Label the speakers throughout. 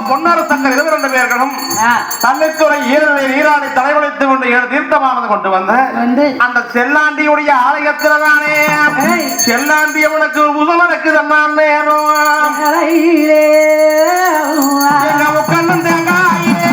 Speaker 1: பொன்னாறு தங்கள் 22 பேர்களும் தன்னைத்துறை ஈரானை தலைவலித்து கொண்டு 7 தீர்த்தமானது கொண்டு வந்து அந்த செல்லாண்டியுடைய ஆலயத்தில்தானே செல்லாண்டி அவனுக்கு முதலனுக்கு தன்னான் நேரம் கண்ணன் தேங்காயே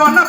Speaker 1: வண்ண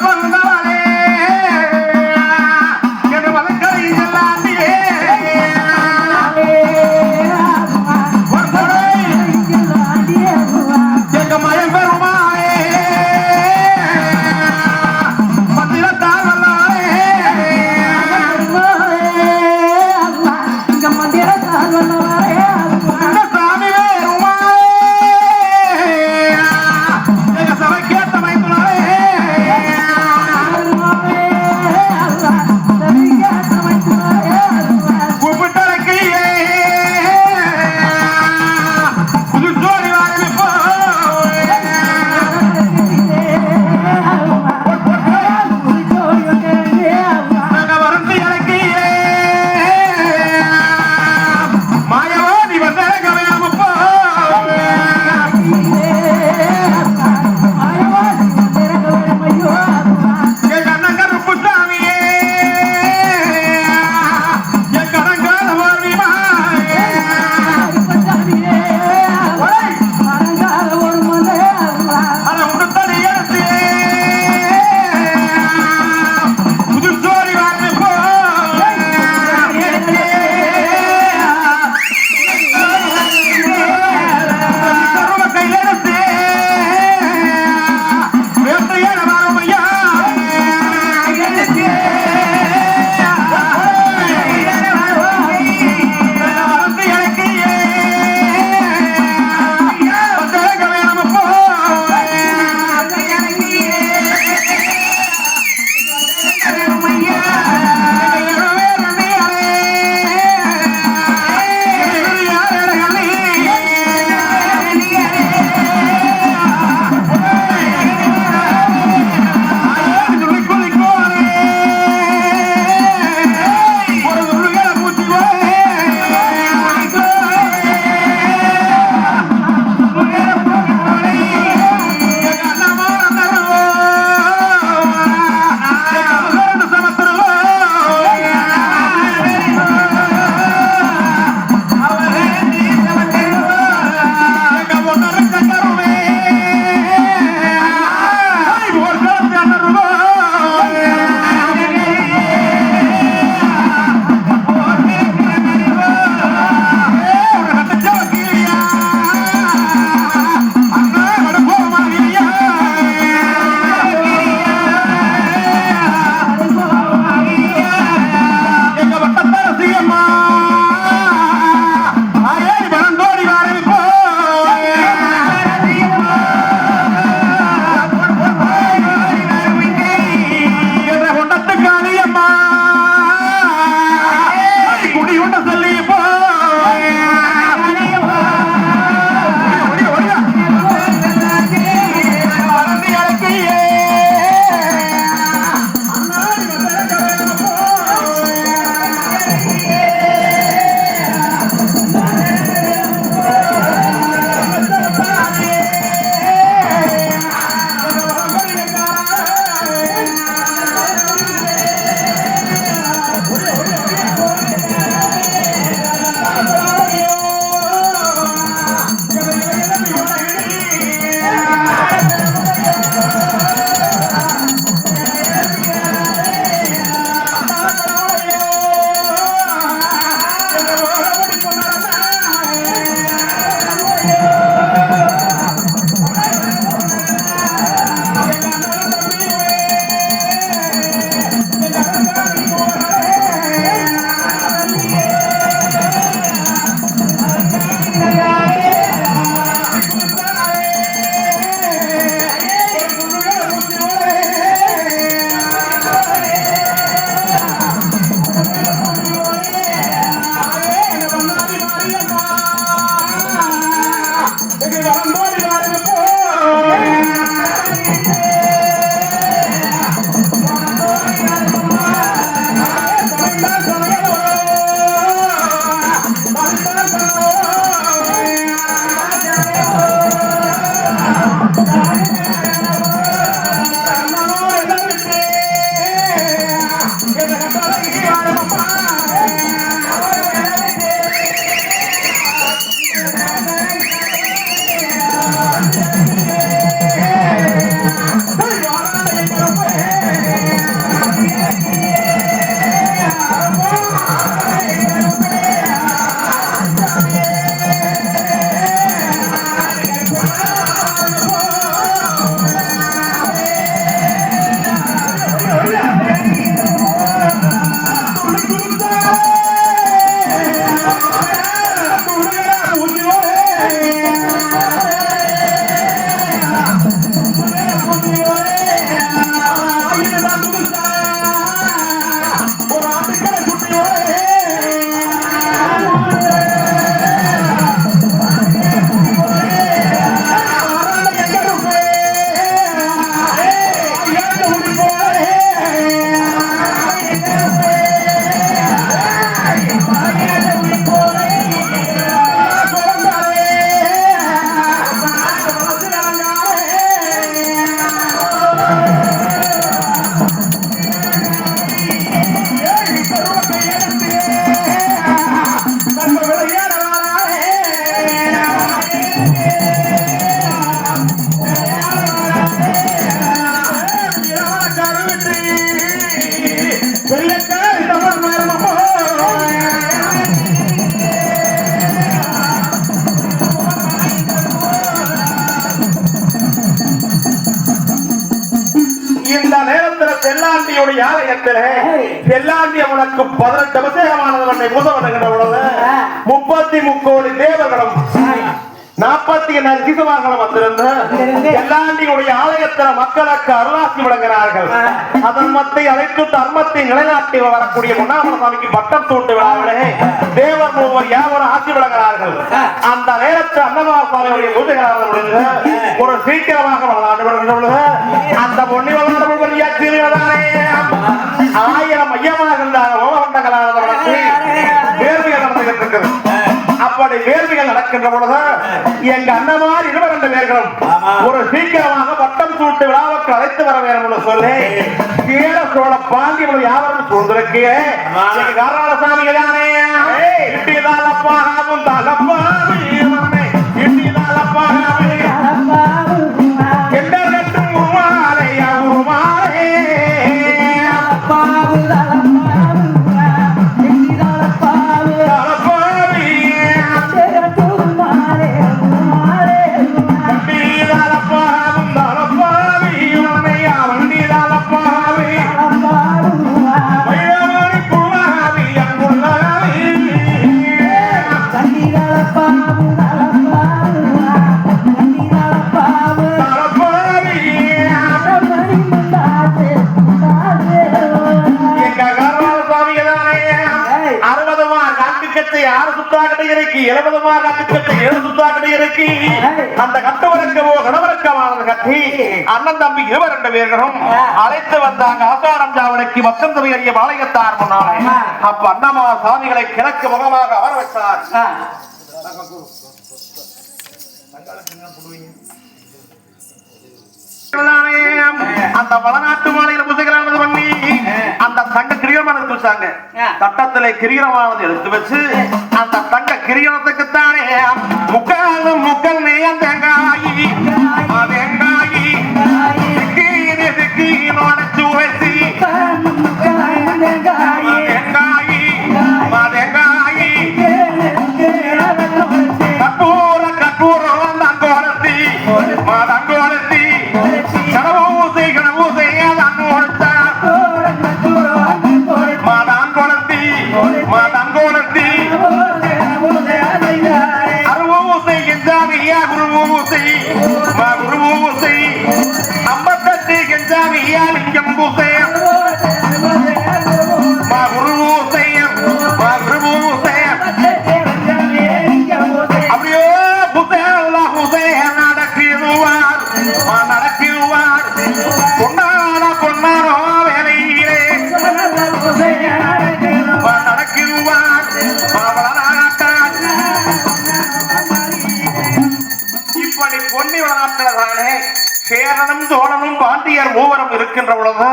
Speaker 1: செல்லாண்டியுடைய ஆலயத்திலே செல்லாண்டி அவனுக்கு 18 அபிஷேகமானது பூசப்படுகின்ற பொழுது 33 கோடி தேவர்களும் 40 நரசிம்மர்களும் வந்திருந்து செல்லாண்டியுடைய ஆலயத்தில் மக்களுக்கு அருளாசி வழங்குகிறார்கள். அதன் மத்திய அனைத்து தர்மத்தை நிலைநாட்டி வரக்கூடிய முன்னாமல சாமிக்கு பட்டம் சூட்டு விழாவிலே தேவர் மூவர் யாவரும் ஆட்சி வழங்குகிறார்கள். அந்த நேரத்தில் அன்னமார் சுவாமியுடைய பூஜைகளாக முடிந்து ஒரு சீக்கிரமாக விளையாண்டு வருகின்ற பொழுது அந்த பொன்னி ஆயிரம் மையமாக ஓமகண்டங்களாக வேர்வைகள் நடந்துகிட்டு இருக்குது. அப்படி வேள்விகள் நடக்கின்ற பொழுது எங்க அண்ணமார் 22 பேர்களும் ஒரு சீக்கிரமாக பட்டம் சூட்டு விழாவுக்கு அழைத்து வர வேண்டும் என்று சொல்லி கீழ சோழ பாண்டியர்கள் யாவரும் சூழ்ந்திருக்கே காரணசாமிகள் தானே இட்டிதாலப்பாகவும் தகப்பாவே இட்டிதாலப்பாவே எண்டகட்டும் உருமாலையா உருமாலே அந்த கட்டுவரக்கவோ கணவரக்கமானது கட்டி அண்ணன் தம்பி 22 பேர்களும் அழைத்து வந்தாங்க ஆசாரம் ஜாவனைக்கு மக்கள் அறிய பாளையத்தார் முன்னாலே. அப்ப அண்ணமா சாமிகளை கிழக்கு முகமாக அமர வச்சார். அந்த வளநாட்டு மாலையில பூஜைகளானது பண்ணி அந்த தங்க கிரீடமானது வச்சாங்க. தட்டத்திலே கிரீடமானது எடுத்து வச்சு அந்த தங்க கிரீடத்துக்குத்தானே முக்காலும் முக்கல் நேயம் தேங்காயி தேங்காயி உடைச்சு வச்சு தேங்காயி தேங்காயி கற்பூர கற்பூரம் தங்கோலத்தி தங்கோலத்தி கடவுசை கடவுசை தங்கோலத்தார் மாதாங்கோலத்தி மாதாங்கோலத்தி அருவூசை கெஞ்சாமியா குருவூசை மா குருவூசை 58 கெஞ்சாமியா லிங்கம் பூசை மா குருவூசை மா குருவூசை அப்படியே பூசை அல்லாஹ் பூசை நடக்கிடுவார் நடக்கிடுவார் பொன்னாரோ வேலையிலே நடக்கிடுவார் இப்படி பொன்னி வளநாட்டிலே சேரனும் சோழனும் பாண்டியர் மூவரும் இருக்கின்ற பொழுது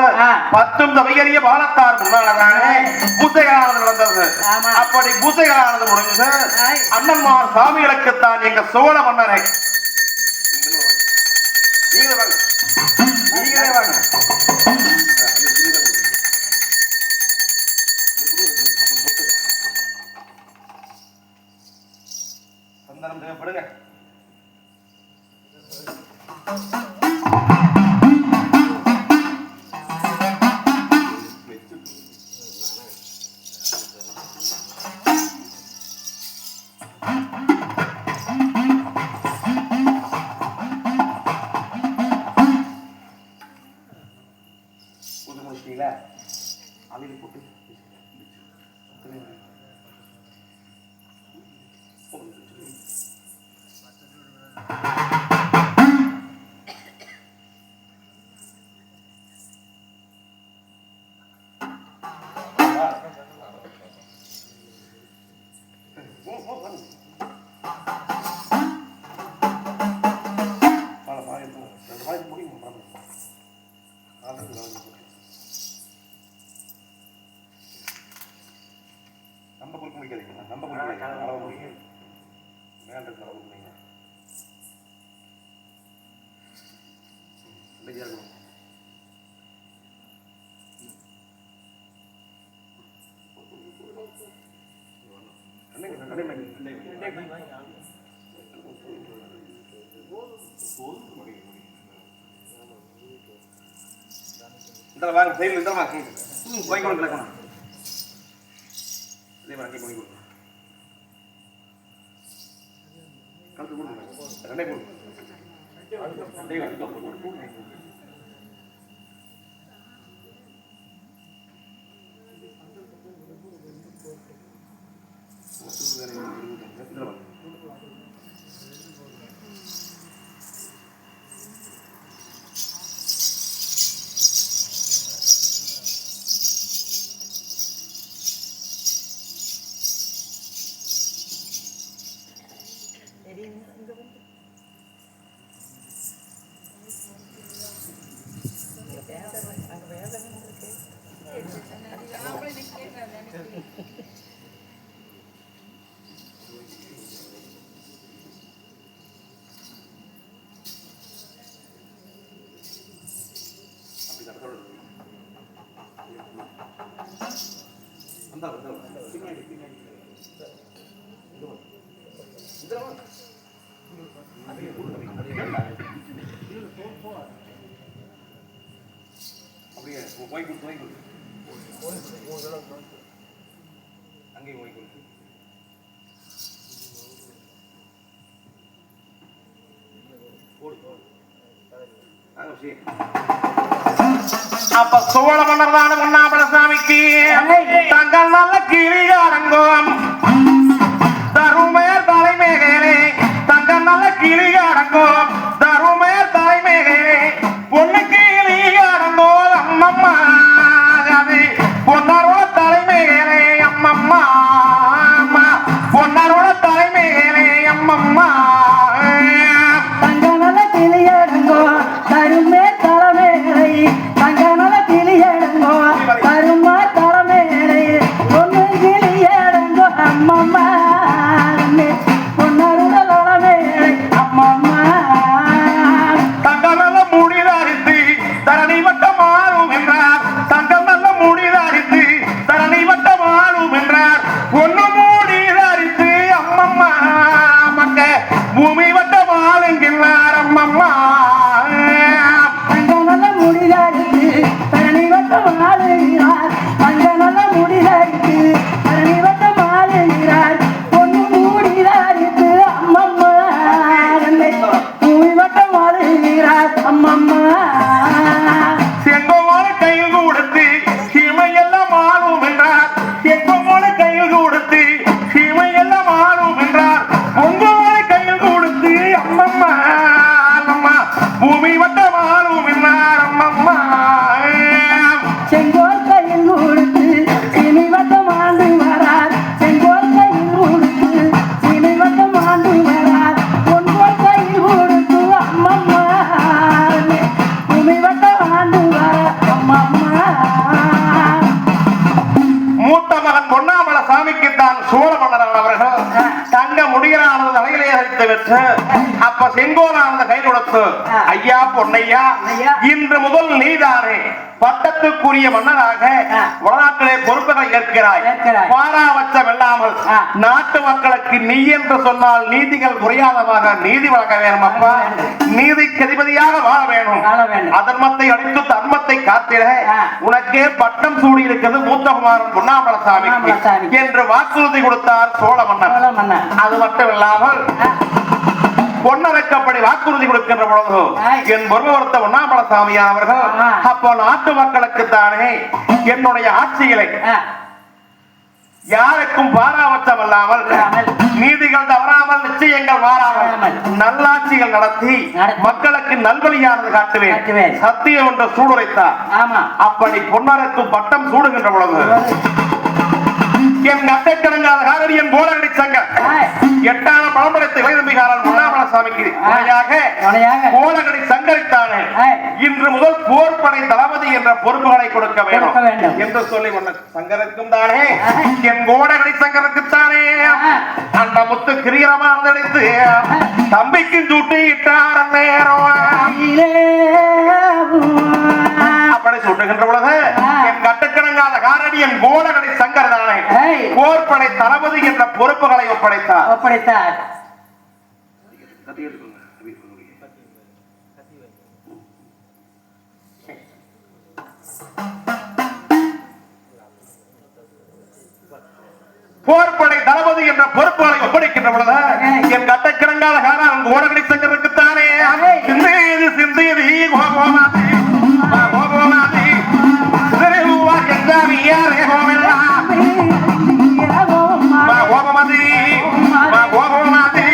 Speaker 1: 10 தவையறிய பாலத்தார் முன்னாலே பூசைகளானது நடந்தது. அப்படி பூசைகளானது முடிஞ்சது. அண்ணன்மார் சாமிகளுக்குத்தான் எங்க சோழ மன்னரை நீங்களே வாங்க நீங்களே வாங்க சந்தனம் தேவைப்படுங்க. நம்ம பொறுப்பு முடிக்காதீங்க. நம்ம பொறுப்பு அளவு முடிங்க. மேல இருக்க அளவு முடிங்க. இல்லையா இருக்கும். இந்த வாங்க சைடுல இந்த வாங்க போய் கொடுக்கலாம் இதே வாங்கி போய் கொடுக்கலாம் கழுத்து கொடுங்க ரெண்டே கொடுங்க ரெண்டே கொடுங்க அப்ப சோழ மன்னர்தான பொன்னாம்பலசாமிக்கு தங்கள் நல்ல கிளிகாரங்கம் தருமையர் தலைமேகலே தங்கள் நல்ல கிளிகாரங்கம் தருமையர் தலைமேகலே பொண்ணு கிளிகாரங்கோ அம்மம்மா அது பொன்னாரோட தலைமேகலே அம்மம்மா பொன்னாரோட தலைமேகலே அம்மம்மா அப்ப செங்கோலானது கை கொடுத்து ஐயா பொன்னையா இன்று முதல் நீதானே பட்டத்துக்குரிய மன்னராக வடநாட்டிலே பொறுப்புகளை ஏற்கிறாய். பாராபட்சம் இல்லாமல் நாட்டு மக்களுக்கு நீ என்று சொன்னால் நீதிகள் குறையாதவாக நீதி வழங்க வேணும். அப்பா நீதிக்கு அதிபதியாக வாழ வேணும். அதர்மத்தை அழித்து தர்மத்தை காத்திட உனக்கே பட்டம் சூடி இருக்கிறது மூத்தகுமாரன் பொன்னாம்பலசாமி என்று வாக்குறுதி கொடுத்தார் சோழ மன்னர். அது மட்டும் இல்லாமல் பொன்னரக்கப்படி வாக்குறுதி கொடுக்கின்ற பொழுது என் பொருளவர்த்த பொன்னாம்பலசாமி அவர்கள் அப்போ நாட்டு மக்களுக்கு தானே என்னுடைய ஆட்சிகளை யாருக்கும் பாராபட்சம் இல்லாமல் நீதிகள் தவறாமல் நிச்சயங்கள் மாறாமல் நல்லாட்சிகள் நடத்தி மக்களுக்கு நல்வழியானது காட்டுவேன் சத்தியம் என்ற சூடுரைத்தார். அப்படி பொன்னரக்கும் பட்டம் சூடுகின்ற பொழுது என் அத்தை கிடங்காத காரடி என் கோலகடி சங்கர் எட்டான பழம்படத்தை வைரம்பிகாரன் பொன்னாம்பலசாமிக்கு கோலகடி சங்கரித்தானே இன்று முதல் போர்படை தளபதி என்ற பொறுப்புகளை கொடுக்க வேண்டும் என்று சொல்லி சங்கருக்கும் தானே என் கோலகடி சங்கருக்கு தானே அந்த முத்து கிரீரமாக எடுத்து தம்பிக்கும் சூட்டி இட்டார் நேரம் அப்படி சுட்டுகின்ற பொழுது என் கட்டுக்கிடங்காத காரடி என் கோலகடி சங்கர் தானே போர்படை தளபதி என்ற பொறுப்புகளை ஒப்படைத்தார். அண்ணன் கோடகடி சங்கருக்குத்தானே சிந்தேது சிந்தேதி கோபோமாதி கோபோமாதி சிதறிவா கெஞ்சாமியாரே கோமெல்லாம் கோபமதி கோபமாதி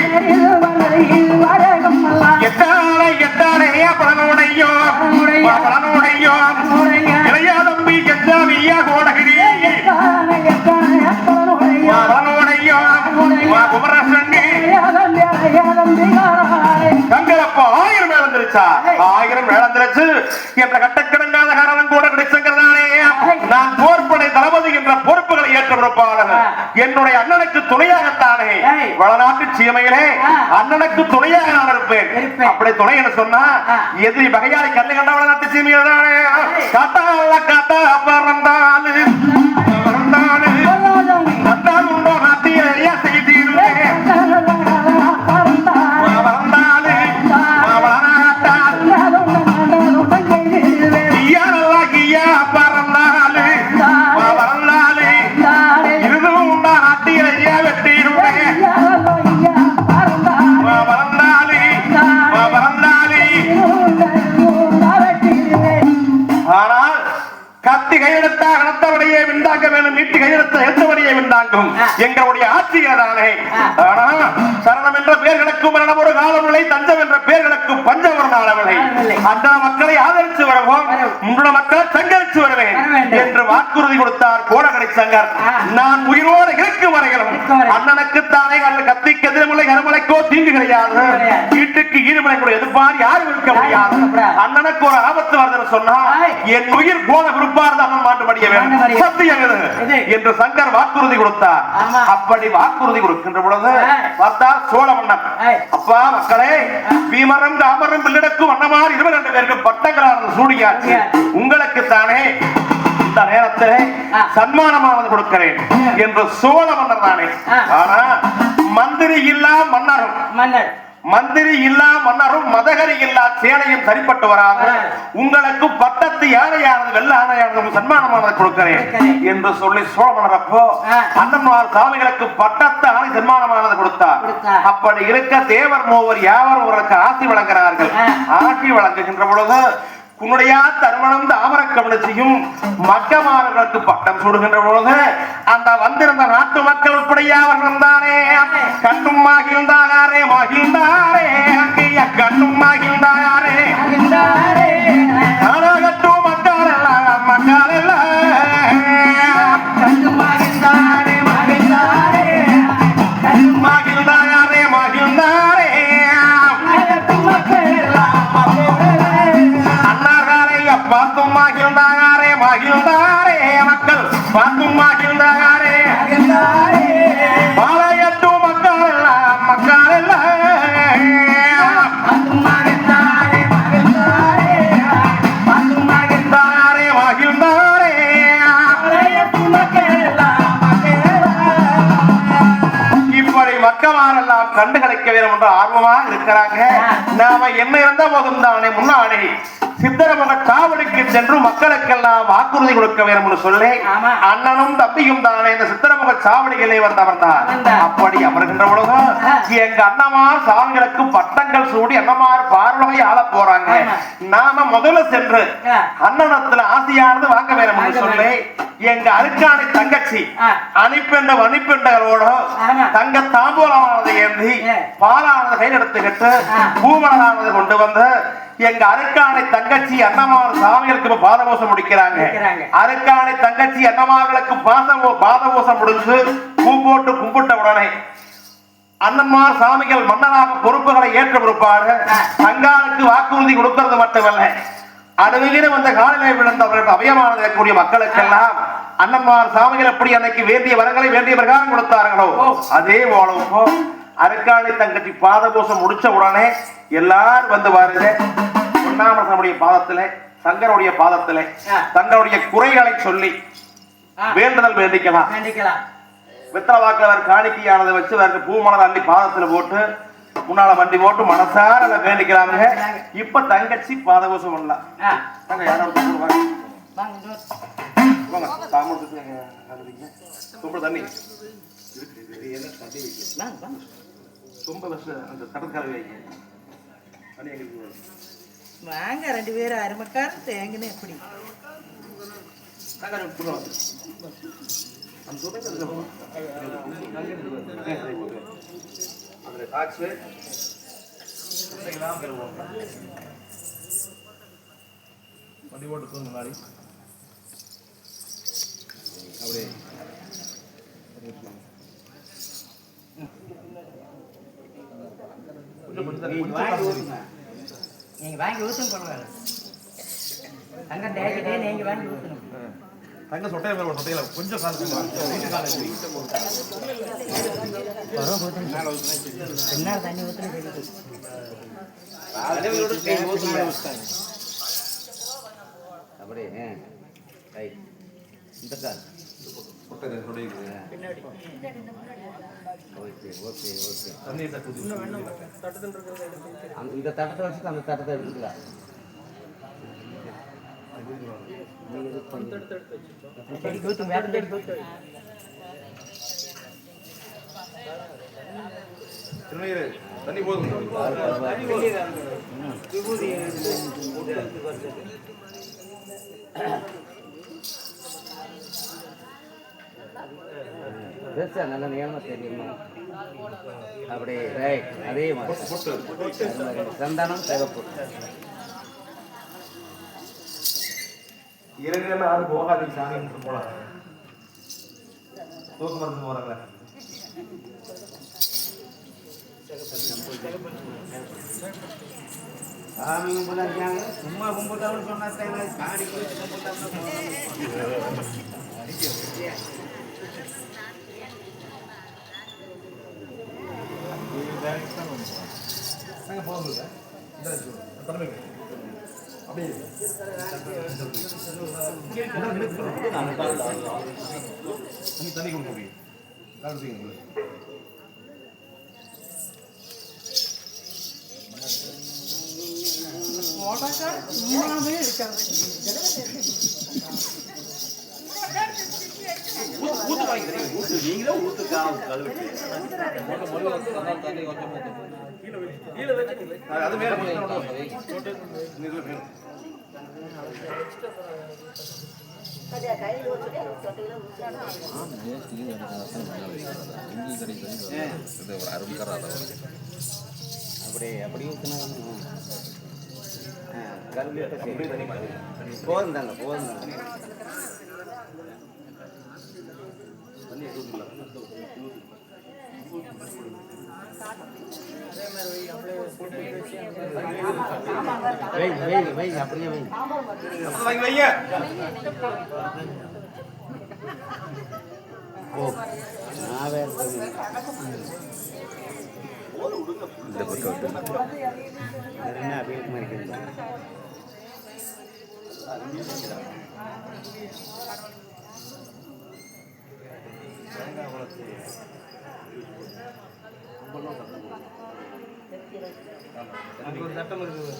Speaker 1: எட்டாளை எட்டாளே பலனுடையோ பலனுடையோ இளையா தம்பி கெஞ்சாமியா கோடகிரி பலனுடையோ குமரசங்கி தங்களப்ப 1000 மேளம் தெரிச்சா 1000 மேளம் தெரிச்சு என்ற கட்டக்கிடங்காத காரணம் கூட கிடைச்சங்கிறதானே நான் போர்ப்படை தளபதி என்ற பொறுப்புகளை ஏற்றவருப்பாளர் என்னுடைய அண்ணனுக்கு துணையாகத்தானே வளநாட்டு சீமையிலே அண்ணனுக்கு துணையாக நான் இருப்பேன் அப்படி துணை என சொன்னா எதிரி பகையாளி கண்ணு கண்ட வளநாட்டு சீமையில் தானே காட்டால காட்டா பறந்தாலு பறந்தாலு கட்டால் உண்டோ நாட்டிய செய்தீர்களே பறந்தாலு பறந்தாலு பறந்தாலு இதுவும் உண்டா நாட்டிய வெட்டிடுவே பறந்தாலு பறந்தாலு ஆனால் கத்தி கையெழுத்தா கணத்தவடையே விண்டாங்க வேணும் நீட்டி கையெழுத்த எழுத்தவடையே விண்டாங்கும் எங்களுடைய ஆட்சியதானே ஆனா சரணம் என்ற பெயர்களுக்கும் ஒரு காலம் இல்லை தஞ்சம் என்ற பெயர்களுக்கும் பஞ்சம் ஒரு நாளவில்லை அந்த மக்களை ஆதரித்து வருவோம் உங்களோட மக்களை சங்கரித்து வருவேன் என்று வாக்குறுதி கொடுத்தார் கோடகடை சங்கர் நான் உயிரோடு இருக்கும் வரைகளும் அண்ணனுக்குத்தானே கத்திக்கு எதிர்மலை கருமலைக்கோ தீங்கு கிடையாது வீட்டுக்கு ஈடுமலை கூட எதிர்ப்பார் யாரும் இருக்க முடியாது அண்ணனுக்கு ஒரு ஆபத்து வருதுன்னு சொன்னா என் உயிர் போன குறிப்பார்தான் அண்ணன் மாட்டுபடிய வேண்டும் சத்தியம் என்று சங்கர் வாக்குறுதி கொடுத்தார் அப்படி வாக்குறுதி கொடுக்கின்ற பொழுது பார்த்தா சோழ மன்னன் அப்பா மக்களே பீமரம் காமரம் பிள்ளடக்கும் அண்ணமார் 22 பேருக்கு பட்டங்களான சூடியாச்சு உங்களுக்கு தானே இந்த நேரத்தில் சன்மானமானது கொடுக்கிறேன் என்று சோழ மன்னர் தானே ஆனா மந்திரி இல்லா மன்னரும் மந்திரி இல்லா மன்னரும் மதகரி இல்லா சேனையும் சரிப்பட்டு வராது உங்களுக்கு பட்டத்து யானையானது வெள்ள ஆணையானது சன்மானமானது கொடுக்கிறேன் என்று சொல்லி சோழ மன்னரப்போ அண்ணன்மார் சாமிகளுக்கு பட்டத்து ஆணை சன்மானமானது கொடுத்தார் அப்படி இருக்க தேவர் மூவர் யாவரும் அவர்களுக்கு ஆசி வழங்குகிறார்கள் ஆசி வழங்குகின்ற பொழுது உன்னுடைய தருமணம் தாமர கவனிச்சியும் மக்கமார்களுக்கு பட்டம் சூடுகின்ற பொழுது அந்த வந்திருந்த நாட்டு மக்கள் உட்படைய அவர்களும் தானே கண்ணும் மகிழ்ந்தாரே மகிழ்ந்தாரே கண்ணும் மகிழ்ந்தாரே கட்டும் மக்கள் எல்லாம் மக்கள் எல்லாம் மகிழ்ந்தாரே மகிழ்ந்தாரே மகிழ்ந்தாரே மகிழ்ந்தாரே பார்த்தும் மகிழ்ந்தாரே மகிழ்ந்தாரே மக்கள் பார்த்தும் மகிழ்ந்தாரே பாளையட்டும் மக்கள் எல்லாம் மக்கள் எல்லாம் மகிழ்ந்தாரே மகிழ்ந்தாரே மகிழ்ந்தாரே மகிழ்ந்தாரே இப்படி மக்களாரெல்லாம் கண்டுகளிக்க வேண்டும் என்று ஆர்வமாக இருக்கிறாங்க நாம என்ன இருந்த போதும் தானே முன்னாடி சித்தரமுக சாவடிக்கு சென்று மக்களுக்கெல்லாம் வாக்குறுதி கொடுக்க வேண்டும் என்று சொல்லி அண்ணனும் தம்பியும் தானே இந்த சித்தரமுக சாவடிகளே வந்தவர் தான் அப்படி அமர்கின்ற பொழுது எங்க அண்ணமார் சாமிகளுக்கு பட்டங்கள் சூடி அண்ணமார் பார்வகை ஆள போறாங்க நாம முதல்ல சென்று அண்ணனத்துல ஆசையானது வாங்க வேண்டும் என்று சொல்லி எங்க அருக்காணி தங்கச்சி அனுப்பெண்டகளோட தங்க தாம்பூலமானதை ஏந்தி பாலானது கையில் எடுத்துக்கிட்டு பூமலரானது கொண்டு வந்து எங்க அருக்காணை தங்கச்சி அண்ணமார் சாமிகளுக்கு பாதகோசம் முடிக்கிறாங்க அருக்காணை தங்கச்சி அண்ணமார்களுக்கு பாதகோசம் முடிச்சு பூ போட்டு கும்பிட்ட உடனே அண்ணன்மார் சாமிகள் மன்னராக பொறுப்புகளை ஏற்ற பொறுப்பாடு தங்களுக்கு வாக்குறுதி கொடுக்கிறது மட்டுமல்ல அணுவிலே வந்த காலிலே விழுந்தவர்களுக்கு அபயமானது கூடிய மக்களுக்கெல்லாம் அண்ணன்மார் சாமிகள் எப்படி அன்னைக்கு வேண்டிய வரங்களை வேண்டிய பிரகாரம் கொடுத்தார்களோ அதே போலவோ அருக்காணி தங்கச்சி பாதகோசம் முடிச்ச உடனே எல்லாரும் வந்து பாருங்க பொன்னாமரசனுடைய பாதத்திலே சங்கருடைய பாதத்திலே தங்களுடைய குறைகளை சொல்லி வேண்டுதல் வேண்டிக்கலாம் வெத்தலை வாக்கில் காணிக்கையானதை வச்சு அவருக்கு பூமலர் அள்ளி பாதத்துல போட்டு முன்னால வண்டி போட்டு மனசார வேண்டிக்கலாமுங்க. இப்ப தங்கச்சி பாதகோசம் பண்ணலாம் தண்ணி ரொம்ப வருஷம் அந்த கடற்கரை வைங்க
Speaker 2: வாங்க 2 பேரும் அருமக்கார தேங்கன்னு எப்படி
Speaker 1: அதுல காய்ச்சி வண்டி ஓட்டு முன்னாடி அப்படியே
Speaker 3: நீங்க வாங்கி ஊத்தும் பண்ணுவாங்க அங்க டேக்கிட்டே நீங்க வாங்கி ஊத்தணும்
Speaker 1: தங்க சொட்டையில மேல சொட்டையில கொஞ்சம் கால்
Speaker 3: என்ன தண்ணி ஊத்துறது அப்படியே ரைட் இந்த கால்
Speaker 1: சொட்டையில சொட்டையில
Speaker 3: பின்னாடி ஓகே ஓகே ஓகே
Speaker 1: தண்ணி தட்டு
Speaker 3: இந்த தட்டத்தை வச்சுட்டு அந்த தட்டத்தை எடுத்துக்கலாம்
Speaker 1: தண்ணி போதும்
Speaker 3: பெருசா நல்ல நியமமா தெரியுமா அப்படியே ரைட் அதே மாதிரி சந்தானம் சிவப்பு
Speaker 1: இரவு ஆறு போகாது சாமி போலாம் தூக்க மருந்து போறாங்க
Speaker 3: சாமி கும்பிட்டாங்க சும்மா கும்பிட்டாங்கன்னு சொன்னா காடி
Speaker 1: போதும் அப்படியே தண்ணி கொடுக்க முடியும்
Speaker 2: சும்மாவே இருக்காது
Speaker 1: ஊத்து வாங்கி தெரியும் ஊத்து நீங்களே ஊத்துக்கா கழுவிட்டு அது மேல
Speaker 3: அப்படியே அப்படி ஊத்துனா போதும் தாங்க போதும் தாங்க அப்படியே
Speaker 1: வைங்க
Speaker 3: இந்த பக்கம் என்ன அப்படியே மாதிரி
Speaker 1: ஒரு சட்டம் இருக்குது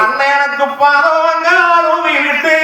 Speaker 1: அண்ணனுக்கு பாதவங்காலும் விட்டு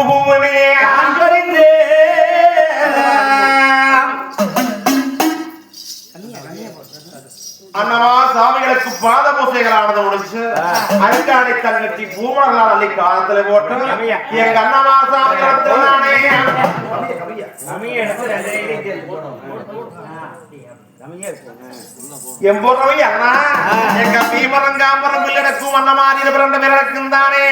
Speaker 1: பூவனே ஆஞ்சொலிந்தே அண்ணமா சாமிகளுக்கு பாத பூசைகளானது முடிச்சு அழுக்காடை தங்கச்சி பூமணர்களால் அள்ளி காலத்துல போட்டு எங்க அண்ணமா சாமிகளுக்கு நானே எம்பொருளவை அண்ணா எங்க பீமரம் காம்பரம் பிள்ளடக்கும் அண்ண மாதிரி பிறந்த பிறக்கும் தானே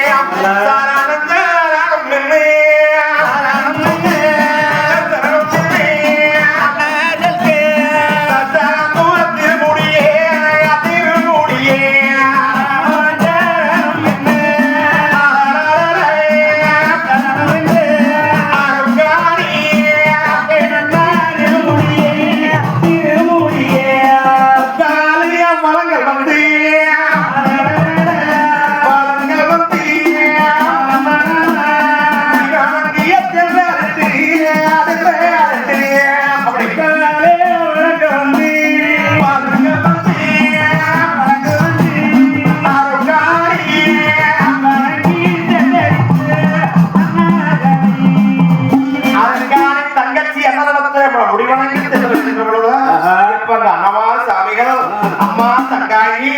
Speaker 1: அம்மா தங்காயி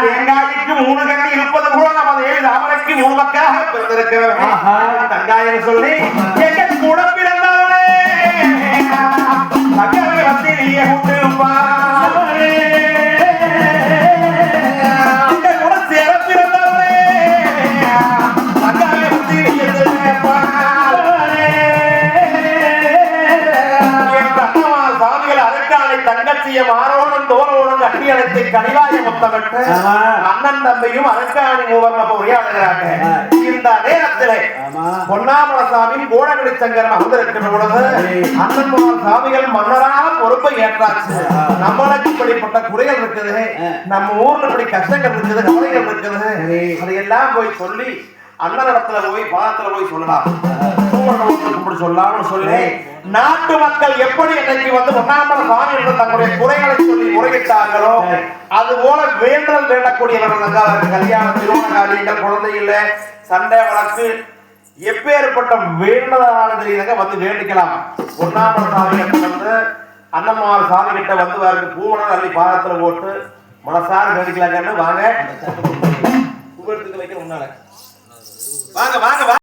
Speaker 1: தேங்காய்க்கு 3 கண்ணி இருப்பது கூட நமது 7 ராமனுக்கு 3 மக்காக பிறந்திருக்கிறது தங்காயின்னு சொல்லி எங்க கூட பிறந்தவளே மக்களை வந்து நீயே கூட்டிருப்பாரே எங்க கூட சேர பிறந்தவளே மக்களை வந்து நீயே தங்கச்சிய மாறோடும் தோறோடும் கட்டி அழைத்து கனிவாய முத்தமிட்டு அண்ணன் தம்பியும் அரக்காணி மூவர்ணம் உரையாடுகிறாங்க இந்த நேரத்தில் பொன்னாமலசாமி கோடகடி சங்கரம் அமர்ந்திருக்கிற பொழுது அண்ணன் சாமிகள் மன்னராக பொறுப்பை ஏற்றாச்சு நம்மளுக்கு இப்படிப்பட்ட குறைகள் இருக்குது நம்ம ஊர்ல இப்படி கஷ்டங்கள் இருக்குது கவலைகள் இருக்குது அதையெல்லாம் போய் சொல்லி அண்ணனிடத்துல போய் பாதத்துல போய் சொல்லலாம் சொல்லலாம்னு சொல்லி நாட்டு மக்கள் எப்படி இன்னைக்கு வந்து பொன்னாமல சாமி என்று தங்களுடைய குறைகளை சொல்லி முறையிட்டார்களோ அது போல வேண்டல் வேண்டக்கூடியவர்கள் கல்யாணம் திருமணங்கள் குழந்தை இல்ல சண்டை வழக்கு எப்பேற்பட்ட வேண்டதாலும் தெரியுதுங்க வந்து வேண்டிக்கலாம் பொன்னாமல சாமி கிட்ட வந்து அண்ணம்மாள் சாமி கிட்ட வந்து வாருக்கு பூவனம் அள்ளி பாதத்துல போட்டு மனசார வேண்டிக்கலாங்கன்னு வாங்க வைக்கிற முன்னால வாங்க வாங்க